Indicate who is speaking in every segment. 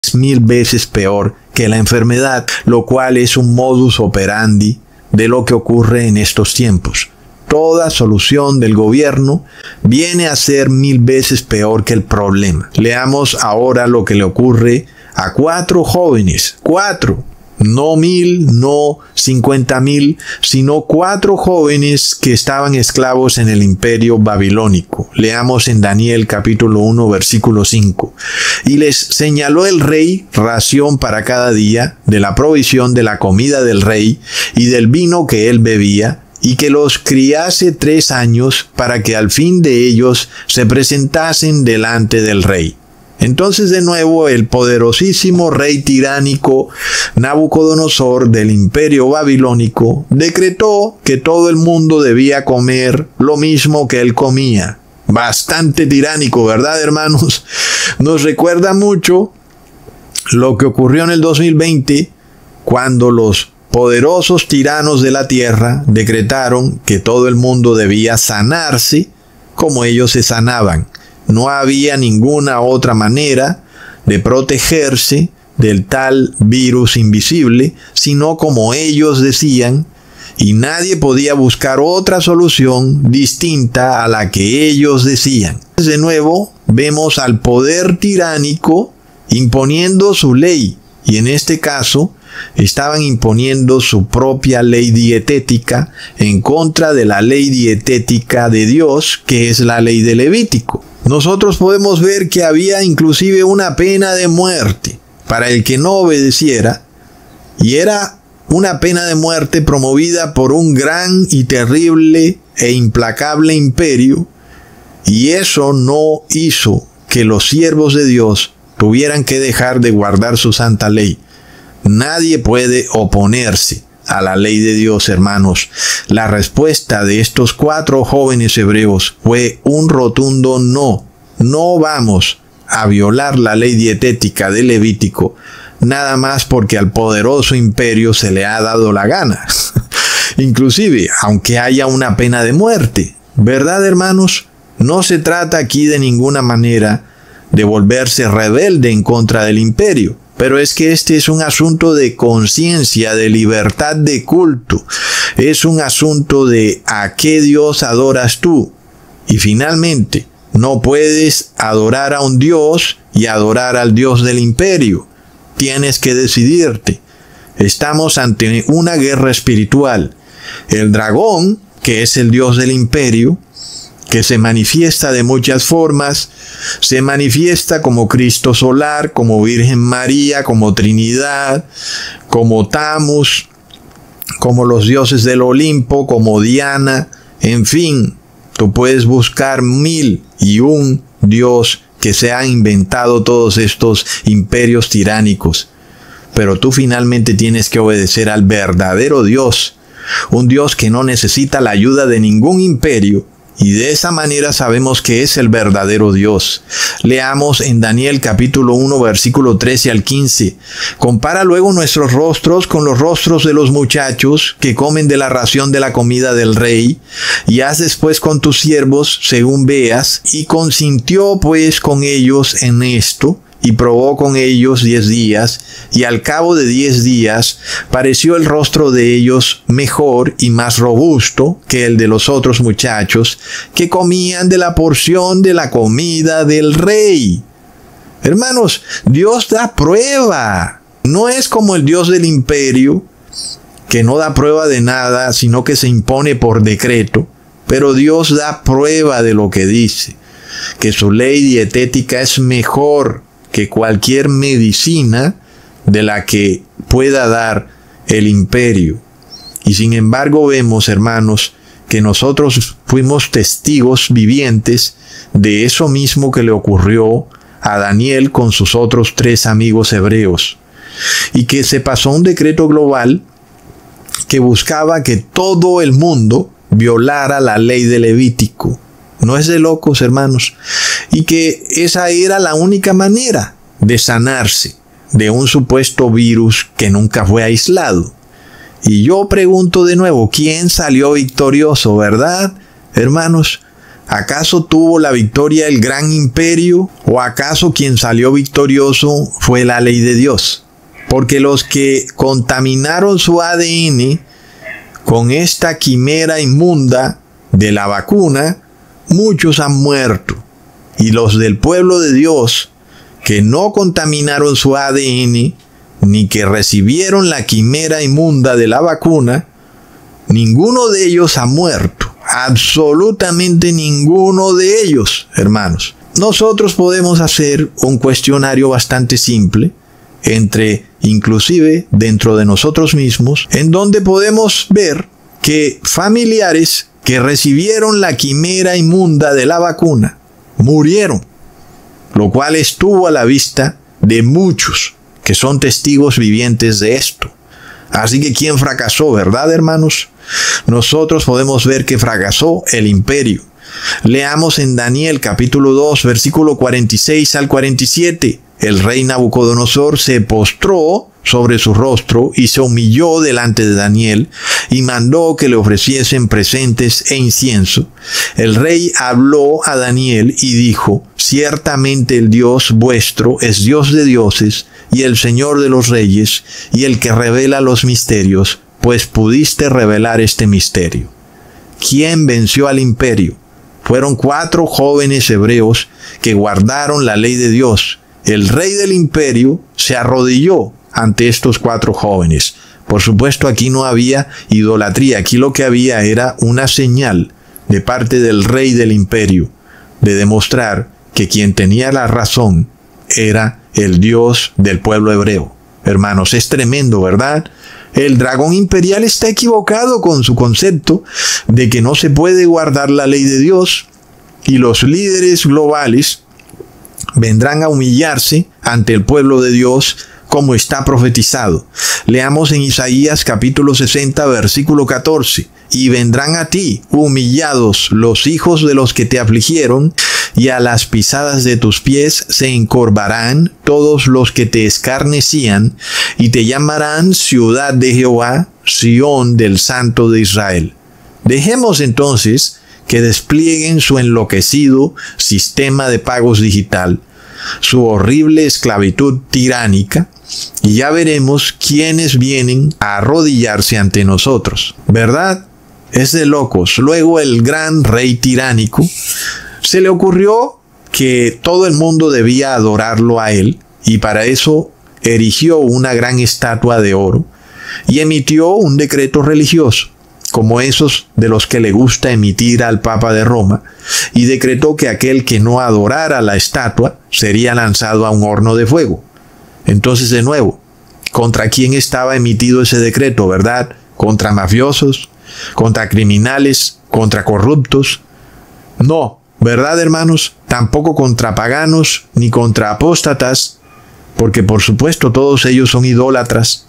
Speaker 1: 1000 veces peor que la enfermedad, lo cual es un modus operandi de lo que ocurre en estos tiempos. Toda solución del gobierno viene a ser 1000 veces peor que el problema. Leamos ahora lo que le ocurre a 4 jóvenes. 4. No 1000, no 50,000, sino 4 jóvenes que estaban esclavos en el imperio babilónico. Leamos en Daniel capítulo 1 versículo 5. Y les señaló el rey ración para cada día de la provisión de la comida del rey y del vino que él bebía, y que los criase 3 años para que al fin de ellos se presentasen delante del rey. Entonces de nuevo el poderosísimo rey tiránico Nabucodonosor del imperio babilónico decretó que todo el mundo debía comer lo mismo que él comía. Bastante tiránico, ¿verdad, hermanos? Nos recuerda mucho lo que ocurrió en el 2020 cuando los poderosos tiranos de la tierra decretaron que todo el mundo debía sanarse como ellos se sanaban. No había ninguna otra manera de protegerse del tal virus invisible, sino como ellos decían, y nadie podía buscar otra solución distinta a la que ellos decían. De nuevo, vemos al poder tiránico imponiendo su ley, y en este caso, estaban imponiendo su propia ley dietética en contra de la ley dietética de Dios, que es la ley de Levítico. Nosotros podemos ver que había inclusive una pena de muerte para el que no obedeciera, y era una pena de muerte promovida por un gran y terrible e implacable imperio, y eso no hizo que los siervos de Dios tuvieran que dejar de guardar su santa ley. Nadie puede oponerse a la ley de Dios, hermanos. La respuesta de estos 4 jóvenes hebreos fue un rotundo no. No vamos a violar la ley dietética de Levítico, nada más porque al poderoso imperio se le ha dado la gana. Inclusive, aunque haya una pena de muerte. ¿Verdad, hermanos? No se trata aquí de ninguna manera de volverse rebelde en contra del imperio. Pero es que este es un asunto de conciencia, de libertad de culto. Es un asunto de a qué Dios adoras tú. Y finalmente, no puedes adorar a un Dios y adorar al Dios del imperio. Tienes que decidirte. Estamos ante una guerra espiritual. El dragón, que es el Dios del imperio, que se manifiesta de muchas formas, se manifiesta como Cristo solar, como Virgen María, como Trinidad, como Tamus, como los dioses del Olimpo, como Diana, en fin, tú puedes buscar 1001 Dios que se han inventado todos estos imperios tiránicos, pero tú finalmente tienes que obedecer al verdadero Dios, un Dios que no necesita la ayuda de ningún imperio. Y de esa manera sabemos que es el verdadero Dios. Leamos en Daniel capítulo 1 versículo 13 al 15. Compara luego nuestros rostros con los rostros de los muchachos que comen de la ración de la comida del rey, y haz después con tus siervos según veas. Y consintió pues con ellos en esto, y probó con ellos 10 días, y al cabo de 10 días pareció el rostro de ellos mejor y más robusto que el de los otros muchachos que comían de la porción de la comida del rey. Hermanos, Dios da prueba. No es como el Dios del imperio, que no da prueba de nada, sino que se impone por decreto. Pero Dios da prueba de lo que dice, que su ley dietética es mejor que cualquier medicina de la que pueda dar el imperio. Y sin embargo vemos, hermanos, que nosotros fuimos testigos vivientes de eso mismo que le ocurrió a Daniel con sus otros 3 amigos hebreos, y que se pasó un decreto global que buscaba que todo el mundo violara la ley de Levítico. No es de locos, hermanos. Y que esa era la única manera de sanarse de un supuesto virus que nunca fue aislado. Y yo pregunto de nuevo, ¿quién salió victorioso, verdad, hermanos? ¿Acaso tuvo la victoria el gran imperio? ¿O acaso quien salió victorioso fue la ley de Dios? Porque los que contaminaron su ADN con esta quimera inmunda de la vacuna, muchos han muerto. Y los del pueblo de Dios, que no contaminaron su ADN, ni que recibieron la quimera inmunda de la vacuna, ninguno de ellos ha muerto. Absolutamente ninguno de ellos, hermanos. Nosotros podemos hacer un cuestionario bastante simple, inclusive dentro de nosotros mismos, en donde podemos ver que familiares que recibieron la quimera inmunda de la vacuna murieron, lo cual estuvo a la vista de muchos que son testigos vivientes de esto. Así que ¿quién fracasó, verdad, hermanos? Nosotros podemos ver que fracasó el imperio. Leamos en Daniel capítulo 2, versículo 46 al 47. El rey Nabucodonosor se postró sobre su rostro y se humilló delante de Daniel y mandó que le ofreciesen presentes e incienso. El rey habló a Daniel y dijo: ciertamente el Dios vuestro es Dios de dioses y el Señor de los reyes y el que revela los misterios, pues pudiste revelar este misterio. ¿Quién venció al imperio? Fueron 4 jóvenes hebreos que guardaron la ley de Dios. El rey del imperio se arrodilló ante estos 4 jóvenes. Por supuesto, aquí no había idolatría. Aquí lo que había era una señal de parte del rey del imperio de demostrar que quien tenía la razón era el Dios del pueblo hebreo. Hermanos, es tremendo, ¿verdad? El dragón imperial está equivocado con su concepto de que no se puede guardar la ley de Dios, y los líderes globales vendrán a humillarse ante el pueblo de Dios como está profetizado. Leamos en Isaías capítulo 60, versículo 14. Y vendrán a ti humillados los hijos de los que te afligieron, y a las pisadas de tus pies se encorvarán todos los que te escarnecían, y te llamarán ciudad de Jehová, Sión del Santo de Israel. Dejemos entonces que desplieguen su enloquecido sistema de pagos digital, su horrible esclavitud tiránica, y ya veremos quiénes vienen a arrodillarse ante nosotros, ¿verdad? Es de locos. Luego el gran rey tiránico se le ocurrió que todo el mundo debía adorarlo a él, y para eso erigió una gran estatua de oro y emitió un decreto religioso, como esos de los que le gusta emitir al Papa de Roma, y decretó que aquel que no adorara la estatua sería lanzado a un horno de fuego. Entonces, de nuevo, ¿contra quién estaba emitido ese decreto, verdad? ¿Contra mafiosos? ¿Contra criminales? ¿Contra corruptos? No, ¿verdad, hermanos? Tampoco contra paganos ni contra apóstatas, porque por supuesto todos ellos son idólatras.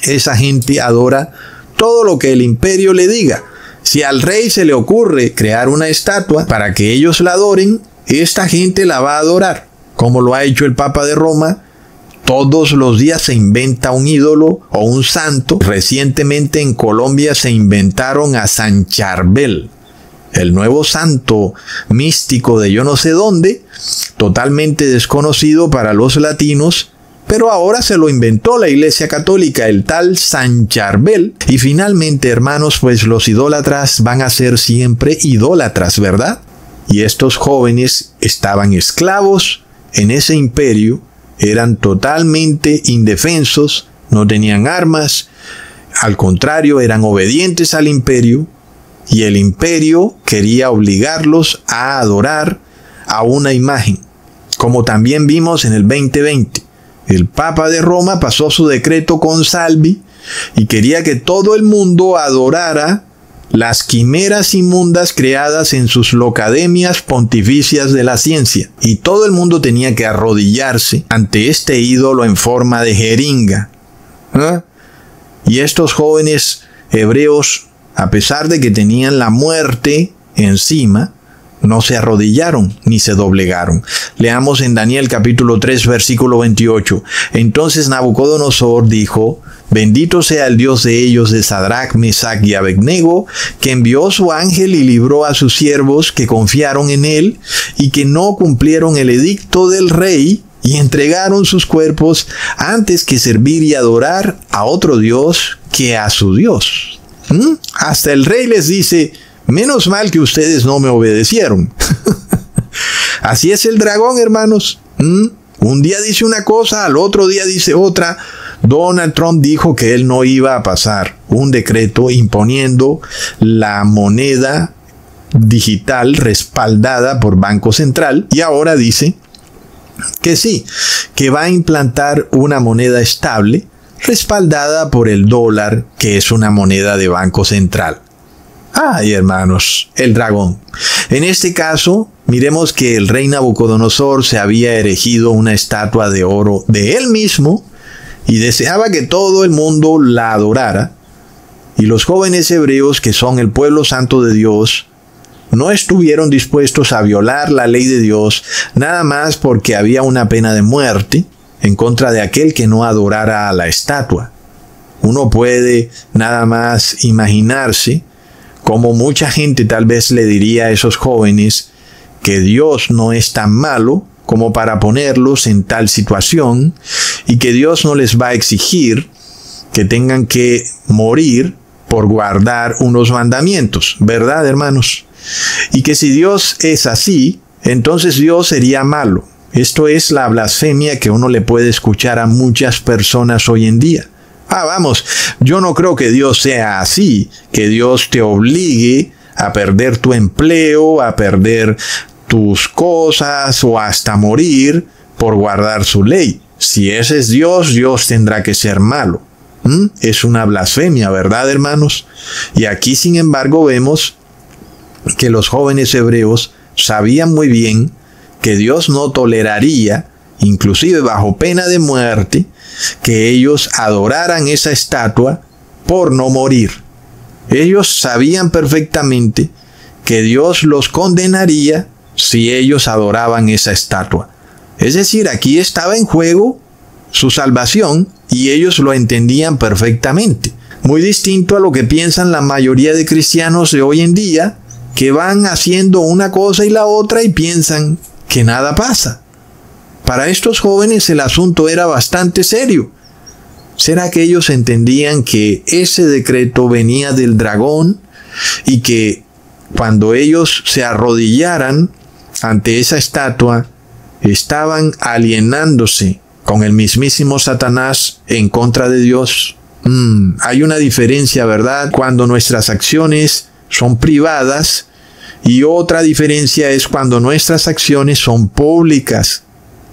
Speaker 1: Esa gente adora todo lo que el imperio le diga. Si al rey se le ocurre crear una estatua para que ellos la adoren, esta gente la va a adorar, como lo ha hecho el Papa de Roma. Todos los días se inventa un ídolo o un santo. Recientemente en Colombia se inventaron a San Charbel, el nuevo santo místico de yo no sé dónde, totalmente desconocido para los latinos, pero ahora se lo inventó la Iglesia Católica, el tal San Charbel. Y finalmente, hermanos, pues los idólatras van a ser siempre idólatras, ¿verdad? Y estos jóvenes estaban esclavos en ese imperio, eran totalmente indefensos, no tenían armas, al contrario, eran obedientes al imperio, y el imperio quería obligarlos a adorar a una imagen, como también vimos en el 2020. El Papa de Roma pasó su decreto con Salvi y quería que todo el mundo adorara las quimeras inmundas creadas en sus locademias pontificias de la ciencia. Y todo el mundo tenía que arrodillarse ante este ídolo en forma de jeringa. Y estos jóvenes hebreos, a pesar de que tenían la muerte encima, no se arrodillaron ni se doblegaron. Leamos en Daniel capítulo 3 versículo 28. Entonces Nabucodonosor dijo: bendito sea el Dios de ellos, de Sadrach, Mesach y Abednego, que envió su ángel y libró a sus siervos que confiaron en él y que no cumplieron el edicto del rey y entregaron sus cuerpos antes que servir y adorar a otro Dios que a su Dios. Hasta el rey les dice: menos mal que ustedes no me obedecieron. Así es el dragón, hermanos. Un día dice una cosa, al otro día dice otra. Donald Trump dijo que él no iba a pasar un decreto imponiendo la moneda digital respaldada por Banco Central, y ahora dice que sí, que va a implantar una moneda estable respaldada por el dólar, que es una moneda de Banco Central. Ay, hermanos, el dragón. En este caso, miremos que el rey Nabucodonosor se había erigido una estatua de oro de él mismo y deseaba que todo el mundo la adorara. Y los jóvenes hebreos, que son el pueblo santo de Dios, no estuvieron dispuestos a violar la ley de Dios nada más porque había una pena de muerte en contra de aquel que no adorara a la estatua. Uno puede nada más imaginarse como mucha gente tal vez le diría a esos jóvenes que Dios no es tan malo como para ponerlos en tal situación y que Dios no les va a exigir que tengan que morir por guardar unos mandamientos, ¿verdad, hermanos? Y que si Dios es así, entonces Dios sería malo. Esto es la blasfemia que uno le puede escuchar a muchas personas hoy en día. Vamos, yo no creo que Dios sea así, que Dios te obligue a perder tu empleo, a perder tus cosas o hasta morir por guardar su ley. Si ese es Dios, Dios tendrá que ser malo. Es una blasfemia, ¿verdad, hermanos? Y aquí, sin embargo, vemos que los jóvenes hebreos sabían muy bien que Dios no toleraría, inclusive bajo pena de muerte, que ellos adoraran esa estatua por no morir. Ellos sabían perfectamente que Dios los condenaría si ellos adoraban esa estatua. Es decir, aquí estaba en juego su salvación y ellos lo entendían perfectamente. Muy distinto a lo que piensan la mayoría de cristianos de hoy en día, que van haciendo una cosa y la otra y piensan que nada pasa. Para estos jóvenes el asunto era bastante serio. ¿Será que ellos entendían que ese decreto venía del dragón y que cuando ellos se arrodillaran ante esa estatua, estaban alienándose con el mismísimo Satanás en contra de Dios? Hay una diferencia, ¿verdad? Cuando nuestras acciones son privadas y otra diferencia es cuando nuestras acciones son públicas.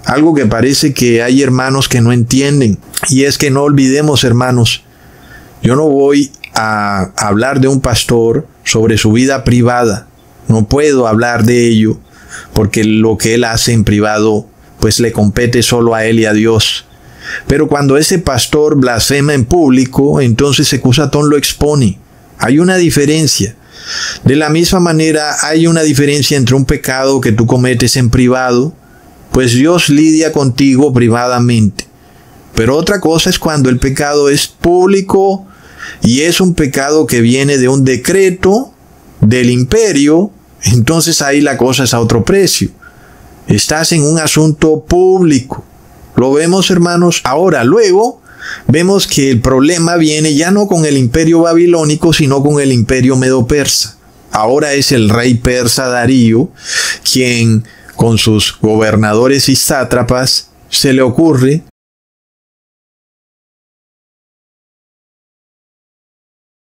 Speaker 1: Algo que parece que hay hermanos que no entienden. Y es que no olvidemos, hermanos, yo no voy a hablar de un pastor sobre su vida privada. No puedo hablar de ello porque lo que él hace en privado pues le compete solo a él y a Dios. Pero cuando ese pastor blasfema en público, entonces Ecusatón lo expone. Hay una diferencia. De la misma manera hay una diferencia entre un pecado que tú cometes en privado, pues Dios lidia contigo privadamente. Pero otra cosa es cuando el pecado es público y es un pecado que viene de un decreto del imperio, entonces ahí la cosa es a otro precio. Estás en un asunto público. ¿Lo vemos, hermanos? Ahora, luego, vemos que el problema viene ya no con el imperio babilónico, sino con el imperio medo-persa. Ahora es el rey persa Darío quien, con sus gobernadores y sátrapas, se le ocurre